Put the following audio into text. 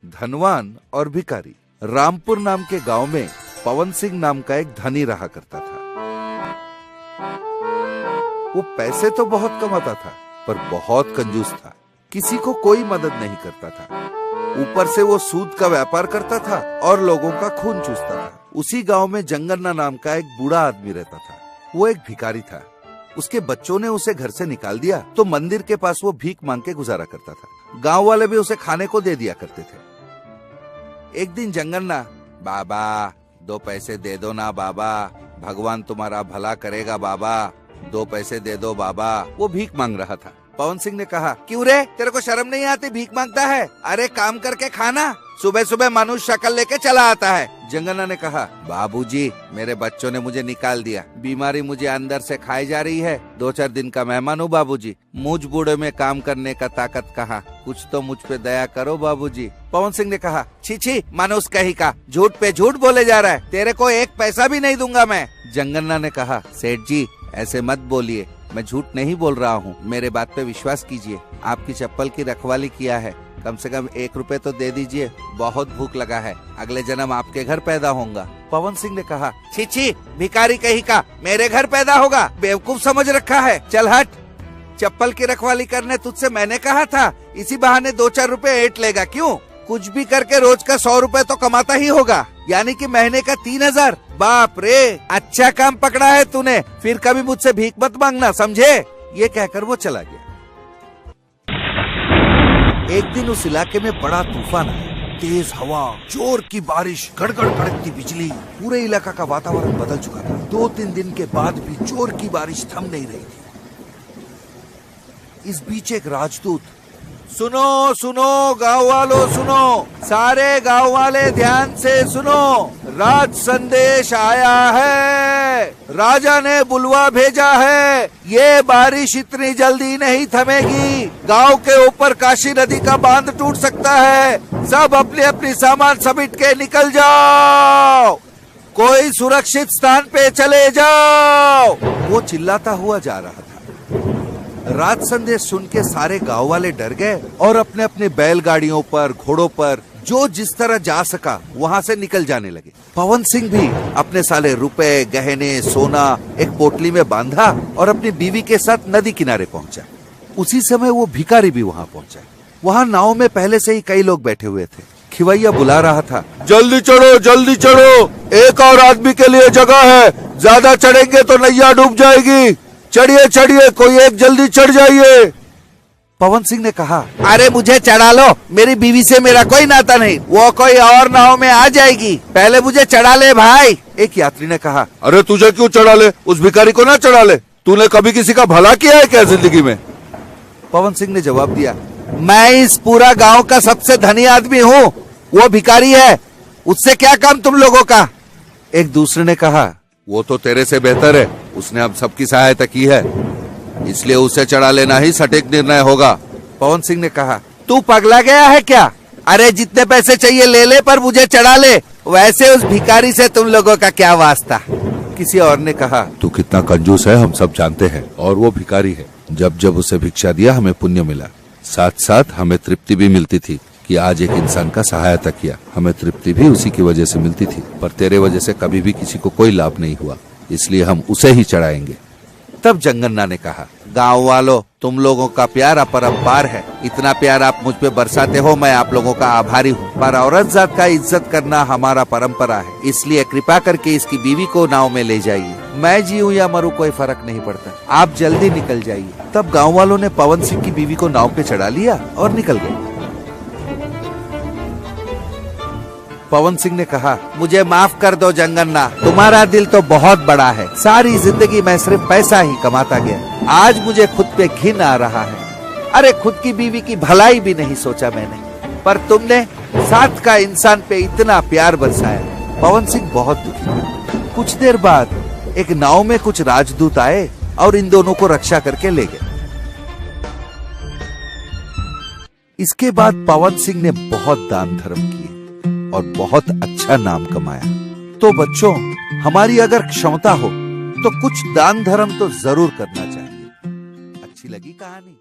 धनवान और भिखारी। रामपुर नाम के गांव में पवन सिंह नाम का एक धनी रहा करता था। वो पैसे तो बहुत कमाता था पर बहुत कंजूस था। किसी को कोई मदद नहीं करता था। ऊपर से वो सूद का व्यापार करता था और लोगों का खून चूसता था। उसी गांव में जंगन्ना नाम का एक बूढ़ा आदमी रहता था। वो एक भिखारी था। उसके बच्चों ने उसे घर से निकाल दिया तो मंदिर के पास वो भीख मांग के गुजारा करता था। गांव वाले भी उसे खाने को दे दिया करते थे। एक दिन जंगन्ना, बाबा 2 पैसे दे दो ना बाबा, भगवान तुम्हारा भला करेगा बाबा, 2 पैसे दे दो बाबा, वो भीख मांग रहा था। पवन सिंह ने कहा, क्यों रे, तेरे को शर्म नहीं आती, भीख मांगता है? अरे काम करके खाना, सुबह सुबह मनुष्य शक्ल लेके चला आता है। जंगन्ना ने कहा, बाबूजी मेरे बच्चों ने मुझे निकाल दिया, बीमारी मुझे अंदर से खाई जा रही है, 2-4 दिन का मेहमान हूँ बाबूजी, मुझ बूढ़े में काम करने का ताकत कहाँ, कुछ तो मुझ पे दया करो बाबूजी। पवन सिंह ने कहा, छी छी मनुष्य कहीं का, झूठ पे झूठ बोले जा रहा है, तेरे को 1 पैसा भी नहीं दूंगा मैं। जंगन्ना ने कहा, सेठ जी ऐसे मत बोलिए, मैं झूठ नहीं बोल रहा हूँ, मेरे बात पे विश्वास कीजिए, आपकी चप्पल की रखवाली किया है, कम से कम 1 रुपए तो दे दीजिए, बहुत भूख लगा है, अगले जन्म आपके घर पैदा होऊंगा। पवन सिंह ने कहा, छी छी भिखारी कहीं का, मेरे घर पैदा होगा, बेवकूफ समझ रखा है, चल हट, चप्पल की रखवाली करने तुझसे मैंने कहा था, इसी बहाने 2-4 रुपए ऐंठ लेगा, क्यों? कुछ भी करके रोज का 100 रुपए तो कमाता ही होगा, यानी कि महीने का 3000। बाप रे, अच्छा काम पकड़ा है तूने, फिर कभी मुझसे भीख मत मांगना, समझे? ये कहकर वो चला गया। एक दिन उस इलाके में बड़ा तूफान आया। तेज हवा, जोर की बारिश, गड़गड़ कड़कती बिजली, पूरे इलाका का वातावरण बदल चुका था। 2-3 दिन के बाद भी जोर की बारिश थम नहीं रही थी। इस बीच एक राजदूत, सुनो सुनो गांव वालों सुनो, सारे गांव वाले ध्यान से सुनो, राज संदेश आया है, राजा ने बुलवा भेजा है, ये बारिश इतनी जल्दी नहीं थमेगी, गांव के ऊपर काशी नदी का बांध टूट सकता है, सब अपनी अपनी सामान समेट के निकल जाओ, कोई सुरक्षित स्थान पे चले जाओ। वो चिल्लाता हुआ जा रहा था। राज संदेश सुन के सारे गांव वाले डर गए और अपने अपने बैलगाड़ियों पर, घोड़ों पर जो जिस तरह जा सका वहां से निकल जाने लगे। पवन सिंह भी अपने सारे रुपए, गहने, सोना एक पोटली में बांधा और अपनी बीवी के साथ नदी किनारे पहुंचा। उसी समय वो भिखारी भी वहां पहुंचा। वहां नाव में पहले से ही कई लोग बैठे हुए थे। खिवैया बुला रहा था, जल्दी चढ़ो जल्दी चढ़ो, एक और आदमी के लिए जगह है, ज्यादा चढ़ेंगे तो नैया डूब जाएगी, चढ़िए चढ़िए, कोई एक जल्दी चढ़ जाइए। पवन सिंह ने कहा, अरे मुझे चढ़ा लो, मेरी बीवी से मेरा कोई नाता नहीं, वो कोई और नाव में आ जाएगी, पहले मुझे चढ़ा ले भाई। एक यात्री ने कहा, अरे तुझे क्यों चढ़ा ले, उस भिखारी को ना चढ़ा ले, तूने कभी किसी का भला किया है क्या जिंदगी में? पवन सिंह ने जवाब दिया, मैं इस पूरा गाँव का सबसे धनी आदमी हूँ, वो भिखारी है, उससे क्या काम तुम लोगों का? एक दूसरे ने कहा, वो तो तेरे से बेहतर है, उसने अब सबकी सहायता की है, इसलिए उसे चढ़ा लेना ही सटीक निर्णय होगा। पवन सिंह ने कहा, तू पगला गया है क्या? अरे जितने पैसे चाहिए ले ले, पर मुझे चढ़ा ले, वैसे उस भिखारी से तुम लोगों का क्या वास्ता? किसी और ने कहा, तू कितना कंजूस है हम सब जानते हैं, और वो भिखारी है, जब जब उसे भिक्षा दिया हमें पुण्य मिला, साथ साथ हमें तृप्ति भी मिलती थी कि आज एक इंसान का सहायता किया, हमें तृप्ति भी उसी की वजह से मिलती थी, पर तेरे वजह से कभी भी किसी को कोई लाभ नहीं हुआ, इसलिए हम उसे ही चढ़ाएंगे। तब जंगन्ना ने कहा, गांव वालों तुम लोगों का प्यार अपरंपार है, इतना प्यार आप मुझ पे बरसाते हो, मैं आप लोगों का आभारी हूँ, पर औरत जात का इज्जत करना हमारा परंपरा है, इसलिए कृपा करके इसकी बीवी को नाव में ले जाइए, मैं जीऊँ या मरूं कोई फर्क नहीं पड़ता, आप जल्दी निकल जाइए। तब गाँव वालों ने पवन सिंह की बीवी को नाव पे चढ़ा लिया और निकल गए। पवन सिंह ने कहा, मुझे माफ कर दो जंगन्ना, तुम्हारा दिल तो बहुत बड़ा है, सारी जिंदगी मैं सिर्फ पैसा ही कमाता गया, आज मुझे खुद पे घिन आ रहा है, अरे खुद की बीवी की भलाई भी नहीं सोचा मैंने, पर तुमने साथ का इंसान पे इतना प्यार बरसाया। पवन सिंह बहुत दुखी था। कुछ देर बाद एक नाव में कुछ राजदूत आए और इन दोनों को रक्षा करके ले गए। इसके बाद पवन सिंह ने बहुत दान धर्म किए और बहुत अच्छा नाम कमाया। तो बच्चों, हमारी अगर क्षमता हो तो कुछ दान धर्म तो जरूर करना चाहिए। अच्छी लगी कहानी?